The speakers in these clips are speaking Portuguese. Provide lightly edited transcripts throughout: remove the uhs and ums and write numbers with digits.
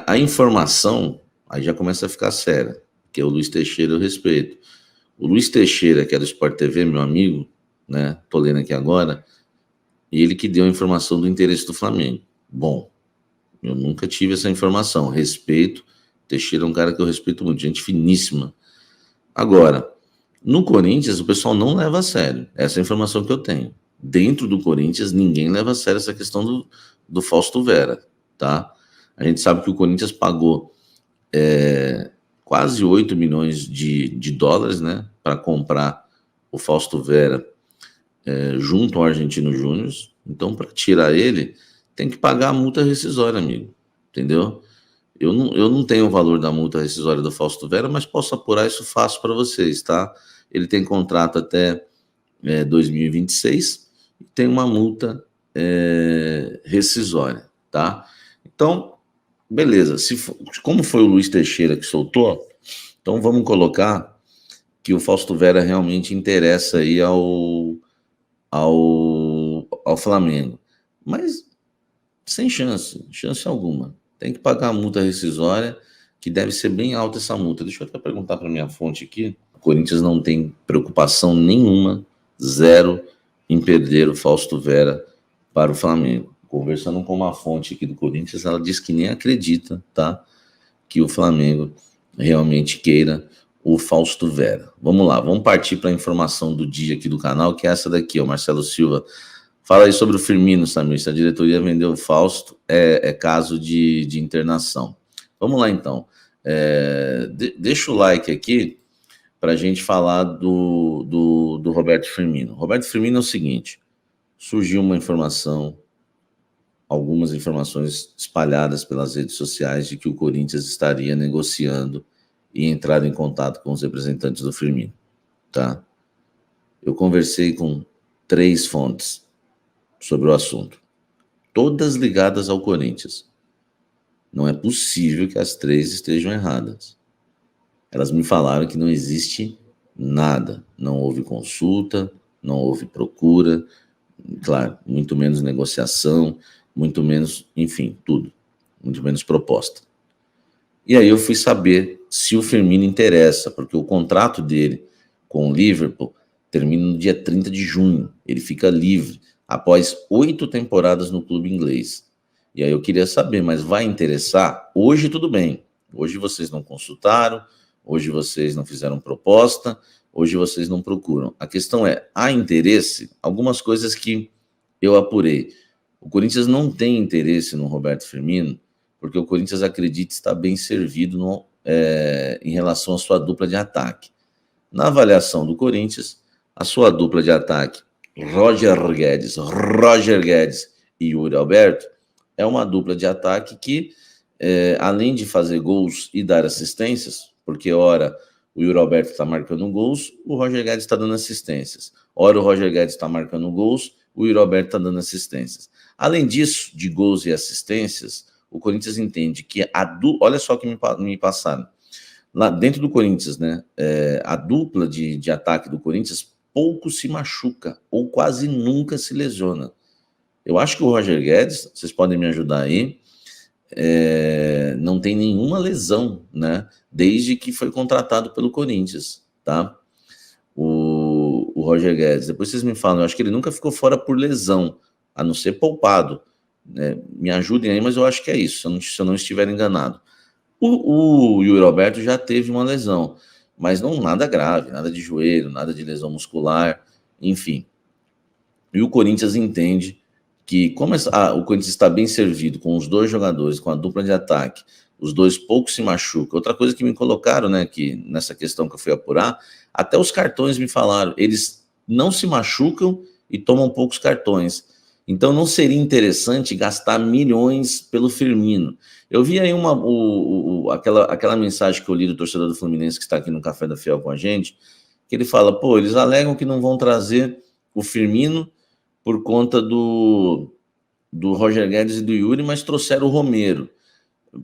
A informação aí já começa a ficar séria, que é o Luiz Teixeira, eu respeito. O Luiz Teixeira, que é do Sport TV, meu amigo, né? Tô lendo aqui agora, e ele que deu a informação do interesse do Flamengo. Bom, eu nunca tive essa informação. Respeito. Teixeira é um cara que eu respeito muito, gente finíssima. Agora, no Corinthians, o pessoal não leva a sério. Essa é a informação que eu tenho. Dentro do Corinthians, ninguém leva a sério essa questão do Fausto Vera, tá? A gente sabe que o Corinthians pagou quase 8 milhões de dólares, né, para comprar o Fausto Vera junto ao Argentino Júnior. Então, para tirar ele, tem que pagar a multa rescisória, amigo. Entendeu? Eu não tenho o valor da multa rescisória do Fausto Vera, mas posso apurar isso fácil para vocês, tá? Ele tem contrato até 2026 e tem uma multa rescisória, tá? Então, beleza. Como foi o Luiz Teixeira que soltou, então vamos colocar que o Fausto Vera realmente interessa aí ao Flamengo. Mas sem chance alguma. Tem que pagar a multa rescisória, que deve ser bem alta essa multa. Deixa eu até perguntar para minha fonte aqui. O Corinthians não tem preocupação nenhuma, zero, em perder o Fausto Vera para o Flamengo. Conversando com uma fonte aqui do Corinthians, ela diz que nem acredita, tá? Que o Flamengo realmente queira o Fausto Vera. Vamos lá, vamos partir para a informação do dia aqui do canal, que é essa daqui, ó, Marcelo Silva. Fala aí sobre o Firmino, Samir. Se a diretoria vendeu o Fausto, é caso de internação. Vamos lá, então. Deixa o like aqui para a gente falar do Roberto Firmino. Roberto Firmino é o seguinte, surgiu uma informação, algumas informações espalhadas pelas redes sociais de que o Corinthians estaria negociando e entrado em contato com os representantes do Firmino, tá? Eu conversei com 3 fontes sobre o assunto, todas ligadas ao Corinthians. Não é possível que as 3 estejam erradas. Elas me falaram que não existe nada, não houve consulta, não houve procura, claro, muito menos negociação, muito menos, enfim, tudo, muito menos proposta. E aí eu fui saber se o Firmino interessa, porque o contrato dele com o Liverpool termina no dia 30 de junho, ele fica livre após 8 temporadas no clube inglês. E aí eu queria saber, mas vai interessar? Hoje tudo bem, hoje vocês não consultaram, hoje vocês não fizeram proposta, hoje vocês não procuram. A questão é, há interesse? Algumas coisas que eu apurei. O Corinthians não tem interesse no Roberto Firmino, porque o Corinthians acredita estar bem servido em relação à sua dupla de ataque. Na avaliação do Corinthians, a sua dupla de ataque, Roger Guedes e Yuri Alberto, é uma dupla de ataque que, além de fazer gols e dar assistências, porque ora o Yuri Alberto está marcando gols, o Roger Guedes está dando assistências. Ora o Roger Guedes está marcando gols, o Yuri Alberto está dando assistências. Além disso, de gols e assistências, o Corinthians entende que olha só o que me passaram. Lá dentro do Corinthians, né, a dupla de ataque do Corinthians pouco se machuca ou quase nunca se lesiona. Eu acho que o Roger Guedes, vocês podem me ajudar aí, não tem nenhuma lesão, né, desde que foi contratado pelo Corinthians, tá? O Roger Guedes, depois vocês me falam, eu acho que ele nunca ficou fora por lesão, a não ser poupado, né? Me ajudem aí, mas eu acho que é isso, se eu não estiver enganado. O Yuri Alberto já teve uma lesão, mas não nada grave, nada de joelho, nada de lesão muscular, enfim. E o Corinthians entende que, como o Corinthians está bem servido com os 2 jogadores, com a dupla de ataque, os 2 pouco se machucam. Outra coisa que me colocaram, né, que nessa questão que eu fui apurar, até os cartões me falaram, eles não se machucam e tomam poucos cartões. Então não seria interessante gastar milhões pelo Firmino. Eu vi aí aquela mensagem que eu li do torcedor do Fluminense que está aqui no Café da Fiel com a gente, que ele fala, pô, eles alegam que não vão trazer o Firmino por conta do Roger Guedes e do Yuri, mas trouxeram o Romero.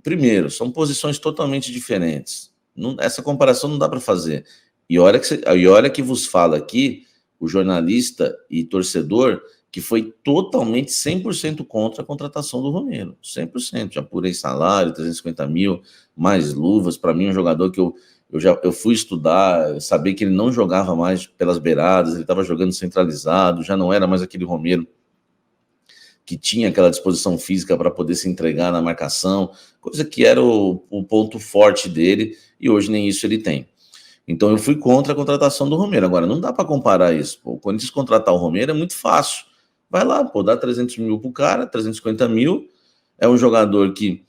Primeiro, são posições totalmente diferentes. Essa comparação não dá para fazer. E olha que vos fala aqui, o jornalista e torcedor, que foi totalmente 100% contra a contratação do Romero. 100%. Já apurei salário, 350 mil, mais luvas. Para mim, um jogador que eu fui estudar, saber que ele não jogava mais pelas beiradas, ele estava jogando centralizado, já não era mais aquele Romero que tinha aquela disposição física para poder se entregar na marcação, coisa que era o ponto forte dele, e hoje nem isso ele tem. Então eu fui contra a contratação do Romero. Agora, não dá para comparar isso. Pô. O Corinthians contratar o Romero é muito fácil. Vai lá, pô, dá 300 mil pro cara, 350 mil. É um jogador que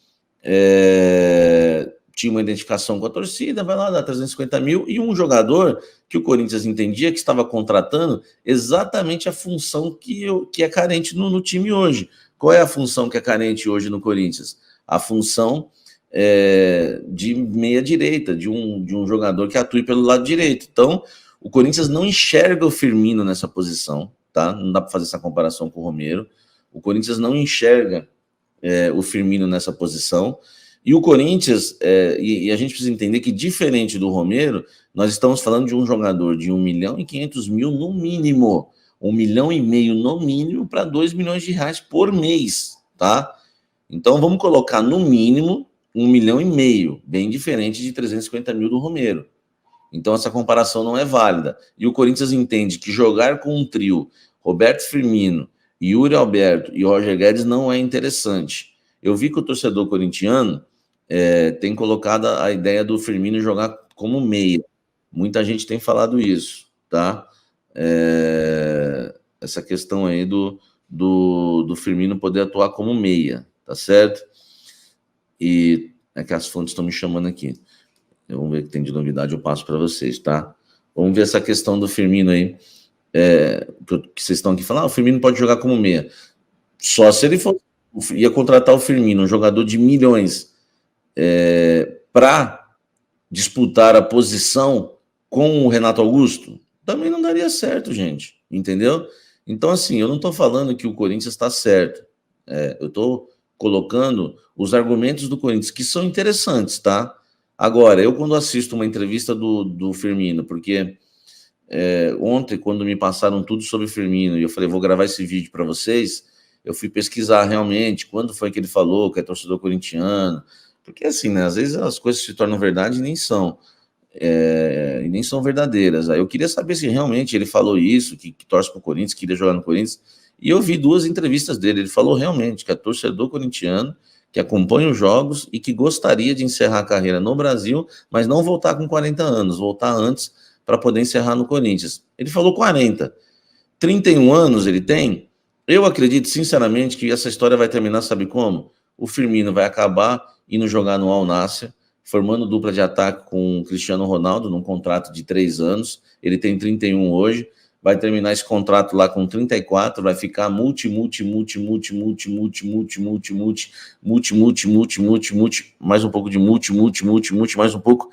tinha uma identificação com a torcida, vai lá, dá 350 mil. E um jogador que o Corinthians entendia que estava contratando exatamente a função que é carente no time hoje. Qual é a função que é carente hoje no Corinthians? A função de meia-direita, de um jogador que atue pelo lado direito. Então, o Corinthians não enxerga o Firmino nessa posição, tá? Não dá para fazer essa comparação com o Romero. O Corinthians não enxerga o Firmino nessa posição. E o Corinthians, e a gente precisa entender que, diferente do Romero, nós estamos falando de um jogador de 1.500.000 no mínimo, 1,5 milhão no mínimo para 2 milhões de reais por mês, tá? Então vamos colocar no mínimo 1,5 milhão, bem diferente de 350 mil do Romero. Então essa comparação não é válida. E o Corinthians entende que jogar com um trio, Roberto Firmino, Yuri Alberto e Roger Guedes não é interessante. Eu vi que o torcedor corintiano tem colocado a ideia do Firmino jogar como meia. Muita gente tem falado isso, tá? Essa questão aí do Firmino poder atuar como meia, tá certo? E é que as fontes estão me chamando aqui. Vamos ver o que tem de novidade, eu passo para vocês, tá? Vamos ver essa questão do Firmino aí, que vocês estão aqui falando, o Firmino pode jogar como meia. Só se ele ia contratar o Firmino, um jogador de milhões, para disputar a posição com o Renato Augusto, também não daria certo, gente, entendeu? Então, assim, eu não estou falando que o Corinthians está certo, eu estou colocando os argumentos do Corinthians, que são interessantes, tá? Agora, eu quando assisto uma entrevista do Firmino, porque ontem, quando me passaram tudo sobre o Firmino, e eu falei, vou gravar esse vídeo para vocês, eu fui pesquisar realmente quando foi que ele falou que é torcedor corintiano, porque assim, né, às vezes as coisas se tornam verdade e nem são, e nem são verdadeiras. Aí eu queria saber se realmente ele falou isso, que torce para o Corinthians, que queria jogar no Corinthians, e eu vi 2 entrevistas dele, ele falou realmente que é torcedor corintiano, que acompanha os jogos e que gostaria de encerrar a carreira no Brasil, mas não voltar com 40 anos, voltar antes para poder encerrar no Corinthians. Ele falou 40. 31 anos ele tem. Eu acredito, sinceramente, que essa história vai terminar, sabe como? O Firmino vai acabar indo jogar no Al Nassr, formando dupla de ataque com o Cristiano Ronaldo, num contrato de 3 anos. Ele tem 31 hoje. Vai terminar esse contrato lá com 34, vai ficar mais um pouco de mais um pouco,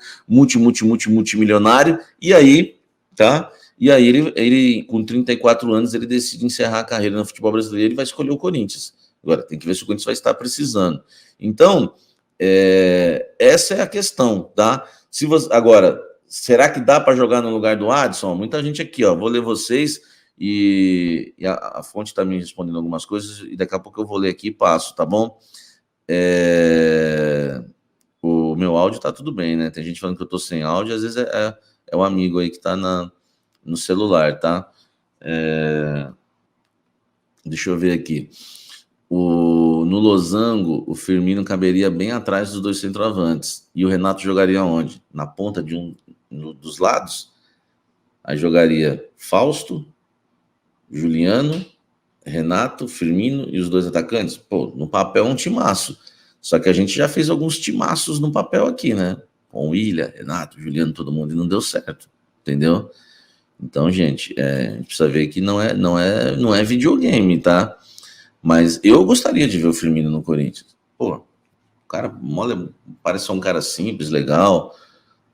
multimilionário, e aí, tá? E aí ele com 34 anos, ele decide encerrar a carreira no futebol brasileiro e vai escolher o Corinthians. Agora, tem que ver se o Corinthians vai estar precisando. Então, essa é a questão, tá? Agora, será que dá para jogar no lugar do Adson? Muita gente aqui, ó. Vou ler vocês e a fonte está me respondendo algumas coisas e daqui a pouco eu vou ler aqui e passo, tá bom? O meu áudio tá tudo bem, né? Tem gente falando que eu tô sem áudio, às vezes é um amigo aí que tá no celular, tá? Deixa eu ver aqui. No Losango, o Firmino caberia bem atrás dos 2 centroavantes. E o Renato jogaria onde? Na ponta dos lados? Aí jogaria Fausto, Juliano, Renato, Firmino e os 2 atacantes. Pô, no papel é um timaço. Só que a gente já fez alguns timaços no papel aqui, né? Com Willian, Renato, Juliano, todo mundo, e não deu certo. Entendeu? Então, gente, a gente precisa ver que não é videogame, tá? Mas eu gostaria de ver o Firmino no Corinthians. Pô, o cara parece ser um cara simples, legal,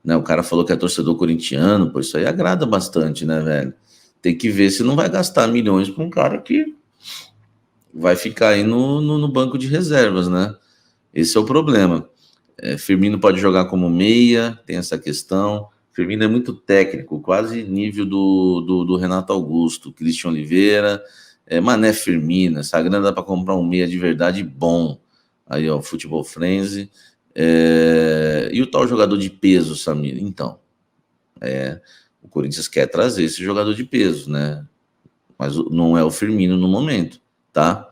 né? O cara falou que é torcedor corintiano, pô, isso aí agrada bastante, né, velho? Tem que ver se não vai gastar milhões para um cara que vai ficar aí no banco de reservas, né? Esse é o problema. Firmino pode jogar como meia, tem essa questão. Firmino é muito técnico, quase nível do Renato Augusto, Christian Oliveira. Mané Firmino, essa grana dá para comprar um meia de verdade bom. Aí, ó, Futebol Frenzy. E o tal jogador de peso, Samir? Então, o Corinthians quer trazer esse jogador de peso, né? Mas não é o Firmino no momento, tá?